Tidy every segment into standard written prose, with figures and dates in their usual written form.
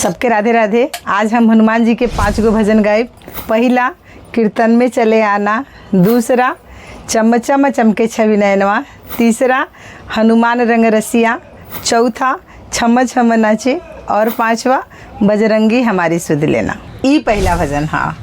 सबके राधे राधे। आज हम हनुमान जी के 5 गो भजन गाए। पहला कीर्तन में चले आना, दूसरा चम चम चमके छवि नयनवा, तीसरा हनुमान रंग रसिया, चौथा छम छम नाचे और पांचवा बजरंगी हमारी सुध लेना। ई पहला भजन। हाँ,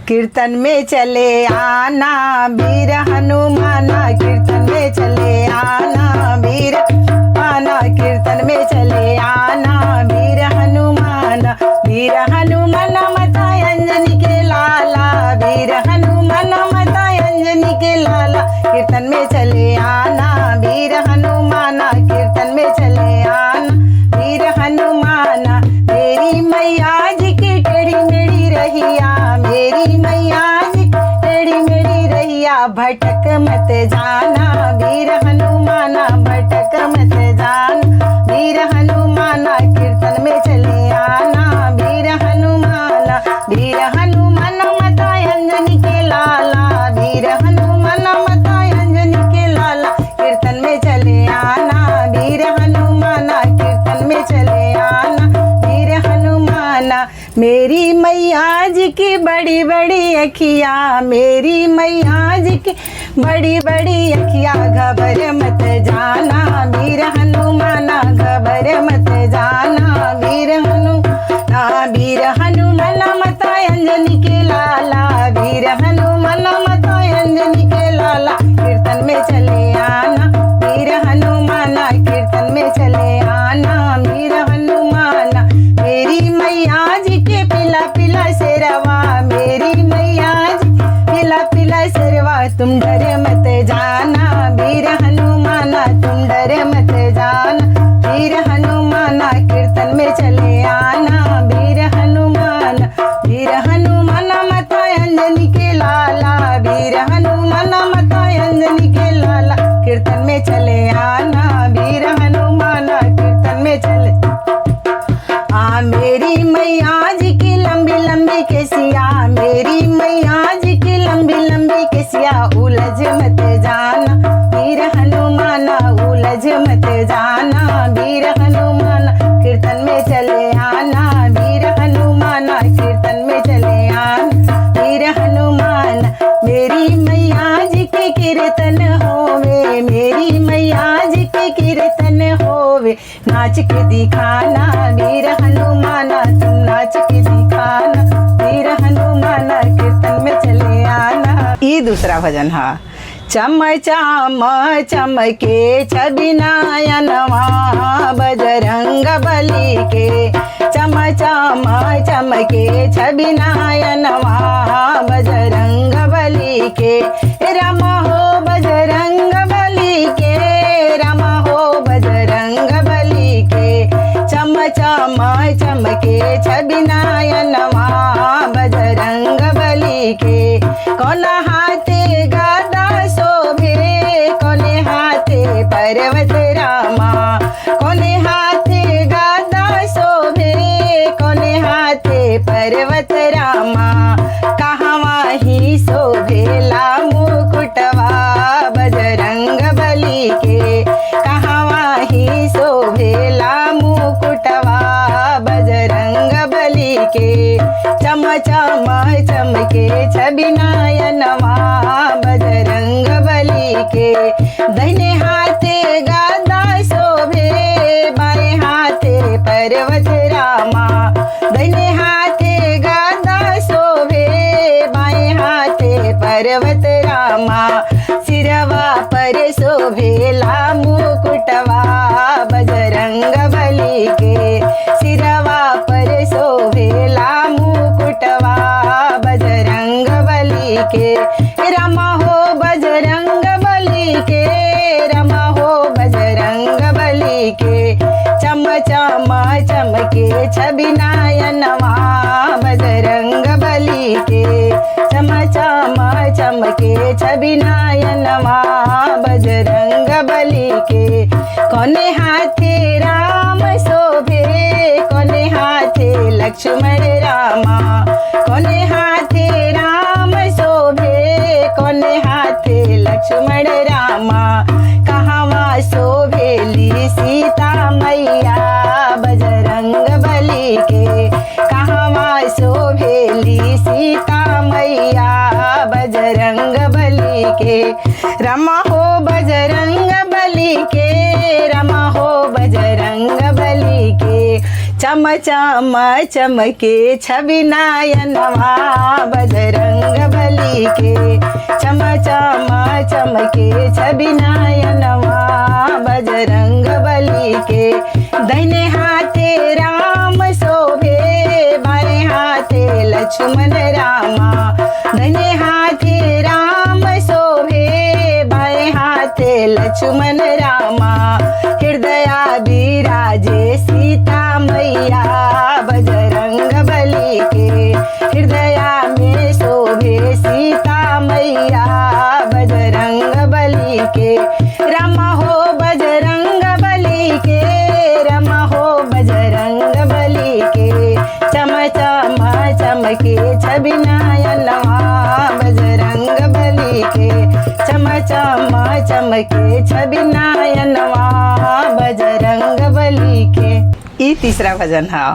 कीर्तन में चले आना वीर हनुमाना, कीर्तन में चले आना वीर आना, कीर्तन में चले आना वीर हनुमाना, वीर हनुमान माता अंजनी के लाला, वीर हनुमान माता अंजनी के लाला, कीर्तन में चले आना वीर हनुमाना, कीर्तन में चले आना वीर हनुमाना। मेरी मैया जी की टेढ़ी मेढ़ी रहिया, मेरी मैया जी टेढ़ी मेढ़ी रहिया, भटक मत जाना वीर हनुमाना, भटक मत जाना वीर हनुमाना, कीर्तन में चले आना वीर हनुमाना, वीर हनुमान माता अंजनी के लाला, वीर हनुमान माता अंजनी के लाला, कीर्तन में चले आना वीर हनुमाना, कीर्तन में चले आना वीर हनुमाना। मेरी मैया जी की बड़ी बड़ी अखिया, मेरी मैया जी की बड़ी बड़ी अखिया, घबर मत जाना वीर हनुमाना, घबर मत जाना वीर हनुमाना, वीर हनुमान माता अंजनी के लाला, वीर हनुमान माता अंजनी के लाला, कीर्तन में चले आना वीर हनुमाना, कीर्तन में चले आना वीर हनुमाना। मेरी मैया जी के पिला पिला शेरवा, मेरी मैया जी पिला पिला शेरवा, तुम डर मत जाना वीर हनुमाना, तुम डर मत जाना वीर हनुमाना, कीर्तन में चले आना वीर हनुमाना, वीर हनुमान माता अंजनी के लाला, वीर हनुमान माता अंजनी के लाला, कीर्तन में चले आना वीर हनुमाना, कीर्तन में चले मेरी मैया जी की लंबी लंबी केसिया, मेरी मैया जी की लंबी लंबी केसिया, उलझ मत जाना वीर हनुमाना, उलझ मत जाना वीर हनुमाना, कीर्तन में चले आना वीर हनुमाना, कीर्तन में चले आना वीर हनुमाना। मेरी मैया जी के कीर्तन होवे, मेरी मैया जी के कीर्तन होवे, नाच के दिखाना वीर हनुमाना, तुम नाच के दिखाना वीर हनुमाना, कीर्तन में चले आना। ये दूसरा भजन। हाँ, चम चम चमके छवि नयनवा, बजरंग बली के, चम चम चमके छवि नयनवा, बजरंग बली के, राम हो बजरंग बली के, राम हो बजरंग बली के, चम चम चमके छवि नयनवा, बजरंग बली के, कौन हाथे गदा शोभे, कौन हाथे पर्वत रामा, कौन हाथे गदा शोभे, कौन हाथे पर्वत रामा, कहवा ही शोभेला मुकुटवा, बजरंग बली के, कहवा ही शोभेला मुकुटवा, बजरंग बली के, चम चम चमके छवि नयनवा, बजरंग बली के, दाहिने हाथे गदा शोभे, बाएं हाथे पर्वत रामा, दाहिने हाथे गदा शोभे, बाएं हाथे पर्वत रामा, सिरवा पर शोभेला मुकुटवा, बजरंग बली के, सिरवा पर शोभेला मुकुटवा, बजरंग बली के, रमा हो बजरंग बली के, रमा हो बजरंग बली के, चम चम चमके छवि नयनवा, बजरंग बली के, चम चम चमके छवि नयनवा, बजरंग बली के, कोने हाथे राम शोभे, कोने हाथे लक्ष्मण रामा, कोने हाथे राम शोभे, कोने हाथे लक्ष्मण रामा, कहवा शोभेली सीता मैया, बजरंग बली के, शोभेली सीता मैया बजरंग बली के। रमा हो बजरंग बली के, रमा हो बजरंग बली के। चम चम चमके छवि नयनवा बजरंग बली के। चम चम चमके छवि नयनवा बजरंग बली के। दाहिने हाथे राम शोभे, बाएं हाथे लक्ष्मण रामा। दाहिने हाथे राम शोभे, बाएं हाथे लक्ष्मण रामा। हृदया विराजे सीता मैया बजरंग बली के। हृदया में शोभे सीता मैया बजरंग बली के। रमा हो बजरंग बली के, रमा हो बजरंग बली के। चम चम चमके छवि नयनवा बजरंग बली के। चम चम चमके छवि नयनवा बजरंग बली के। ई तीसरा भजन है।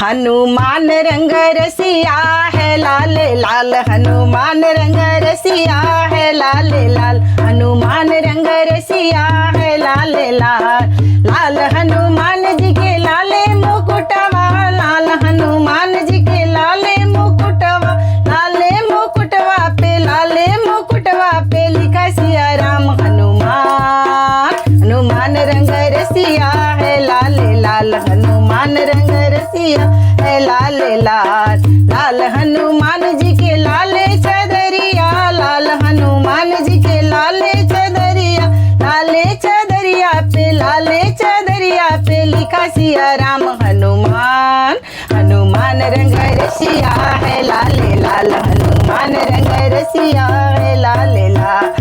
हनुमान रंग रसिया है लाल लाल, हनुमान रंग रसिया है लाल लाल। हनुमान रंग रसिया है लाल लाल, लाल हनुमान जी के लाले मुकुटवा। लाल हनुमान जी के लाले मुकुटवा, लाले मुकुटवा पे, लाले मुकुटवा पे लिखा सिया राम हनुमान। हनुमान रंग रसिया है लाल लाल, हनुमान रंग रसिया है लाल लाल। लाल हनुमान जी के लाले चदरिया, लाल हनुमान जी के लाले चदरिया। लाले चदरिया पे, लाले चदरिया पे लिखा सिया राम हनुमान। हनुमान रंग रसिया है लाल लाल, हनुमान रंग रसिया है लाल लाल।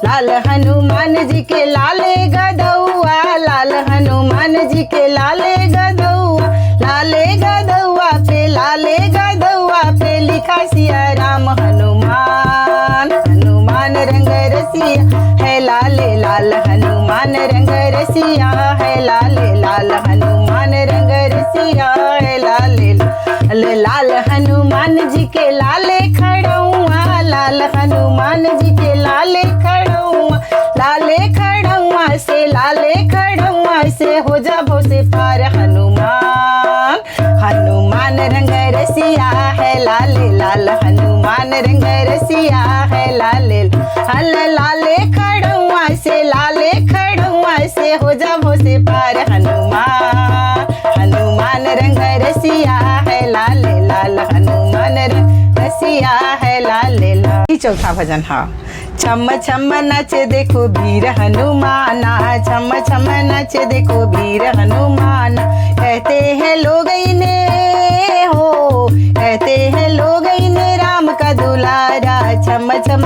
लाल हनुमान जी के लाले गदौआ, लाल हनुमान जी के लाले गदौआ। लाले गदौआ पे, लाले गदौआ पे लिखा सिया राम हनुमान। हनुमान रंग रसिया है लाल लाल, हनुमान रंग रसिया है लाल लाल। हनुमान रंग रसिया है लाल लाल। लाल हनुमान जी के लाले खड़ौआ, लाल हनुमान जी के लाले खड़ौआ। लाले खड़ौआ से, लाले खड़ौआ से हो जाबो से पार हनुमान। हनुमान रंग रसिया है लाल लाल, हनुमान रंग रसिया है लाल लाल। लाले खड़ौआ से, लाले खड़ौआ से हो जाबो से पार हनुमान। हनुमान रंग रसिया है लाल लाल, हनुमान रंग रसिया है लाल लाल। ये चौथा भजन है। छम छम नाच देखो वीर हनुमाना, छम छम नाच देखो वीर हनुमाना। कहते हैं लोग इन्हें हो, कहते हैं लोग इन्हें राम का दुलारा। छम छम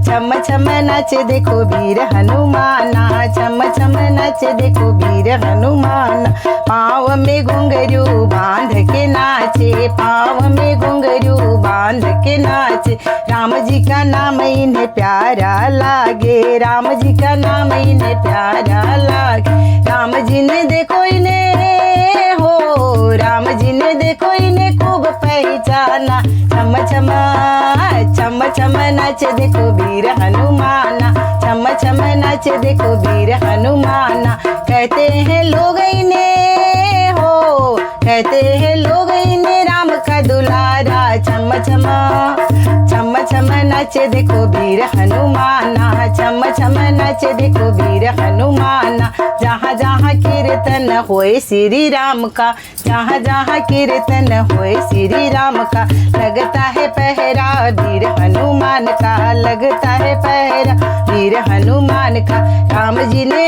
छम छम नाच देखो वीर हनुमाना, छम छम नाच देखो वीर हनुमाना। पाँव में घुंघरू बांध के नाचे, पाँव में घुंघरू बांध के नाचे। राम जी का नाम इन्हें प्यारा लागे, राम जी का नाम इन्हें प्यारा लागे। राम जी ने देखो इन्हें हो, राम जी ने देखो इन्हें खूब पहचाना। छम छम छम छम नाच देखो वीर हनुमाना, छम छम नाच देखो वीर हनुमाना। कहते हैं लोग इन्हें हो, कहते हैं लोग इन्हें राम का दुलारा। छम छम छम छम नाच देखो वीर हनुमाना, छम छम नाच देखो वीर हनुमाना। जहाँ जहाँ कीर्तन होए श्री राम का, जहाँ जहाँ कीर्तन होए श्री राम का। लगता है पहरा वीर हनुमान का, लगता है पहरा वीर हनुमान का। राम जी ने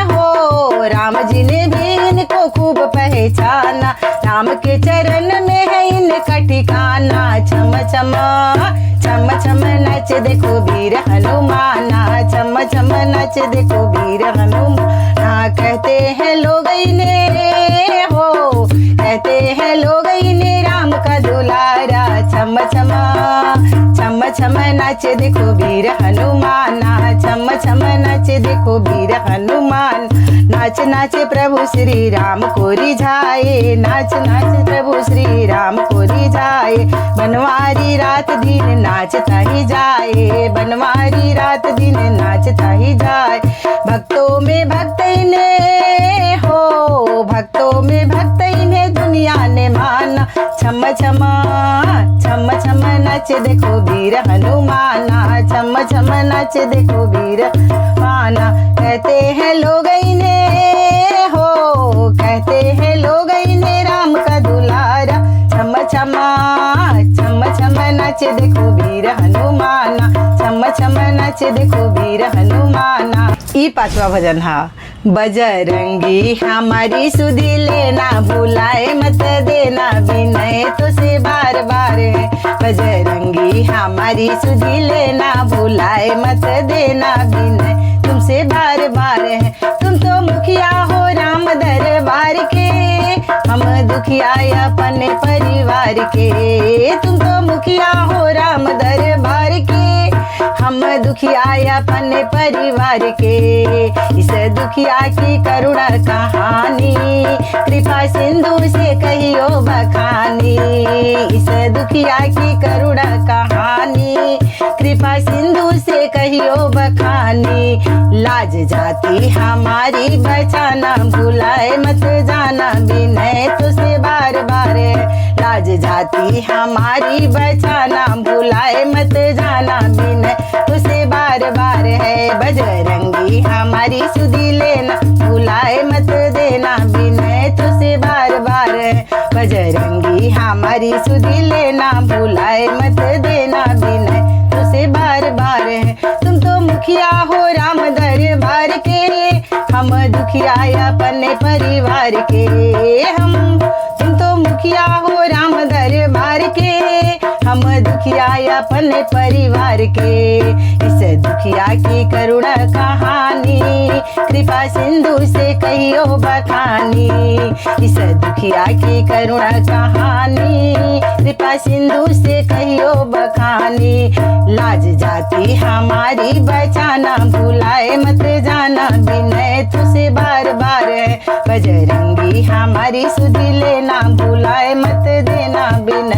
हो, राम जी ने भी इनको खूब पहचाना। राम के चरण में है इनका ठिकाना। छम छम छम छम नाच देखो वीर हनुमाना, छम छम नाच देखो वीर हनुमाना। कहते हैं लोग इन्हें हो, कहते हैं लोग इन्हें राम का दुलारा। छम छम छम छम नाच देखो वीर हनुमाना, छम छम नाच देखो वीर हनुमान। नाच नाच प्रभु श्री राम को रिझाए, नाच नाच प्रभु श्री राम को रिझाए। बनवारी रात दिन नाचता ही जाए, बनवारी रात दिन नाचता ही जाए। भक्तों में भक्त इन्हें हो, भक्तों में भक्त इन्हें दुनिया ने माना। छम छमा छम छम नाच देखो वीर हनुमाना, छम छम नाच देखो वीर माना। कहते हैं लोग इन्हें हो, कहते हैं लोग इन्हें राम का दुलारा। छम छमा छम छम नाच देखो वीर हनुमाना, छम छम नाच देखो वीर हनुमाना। ई पांचवा भजन हा। बजरंगी हमारी सुधि लेना, भुलाए मत देना विनय तुझसे बार बार है। बजरंगी हमारी सुधि लेना, भुलाए मत देना विनय तुमसे बार बार है। तुम तो मुखिया हो राम दरबार के, हम दुखिया अपने परिवार के। तुम तो मुखिया हो राम दरबार के, हम दुखिया अपने परिवार के। इस दुखिया की करुणा कहानी, कृपा सिंधु से कहियो बखानी। इस दुखिया की करुणा कहानी, कृपा सिंधु से कहियो बखानी। लाज जाती हमारी बचाना, भुलाए मत जाना विनय तुझसे बार बार। लाज जाती हमारी बचाना, भुलाए मत जाना विनय तुझसे बार बार है। बजरंगी हमारी सुधि लेना, भुलाए मत देना विनय तुझसे बार बार है। बजरंगी हमारी सुधि लेना, भुलाए मत देना विनय तुझसे बार बार है। तुम तो मुखिया हो राम दरबार के, हम दुखिया अपने परिवार के। तुम तो मुखिया हो राम दरबार के, हम दुखिया अपने परिवार के। इस दुखिया की करुणा कहानी, कृपा सिंधु से कहियो बखानी। इस दुखिया की करुणा कहानी, कृपा सिंधु से कहियो बखानी। लाज जाती हमारी बचाना, भुलाए मत जाना विनय तुझसे बार बार है। बजरंगी हमारी सुधि लेना, भुलाए मत देना विनय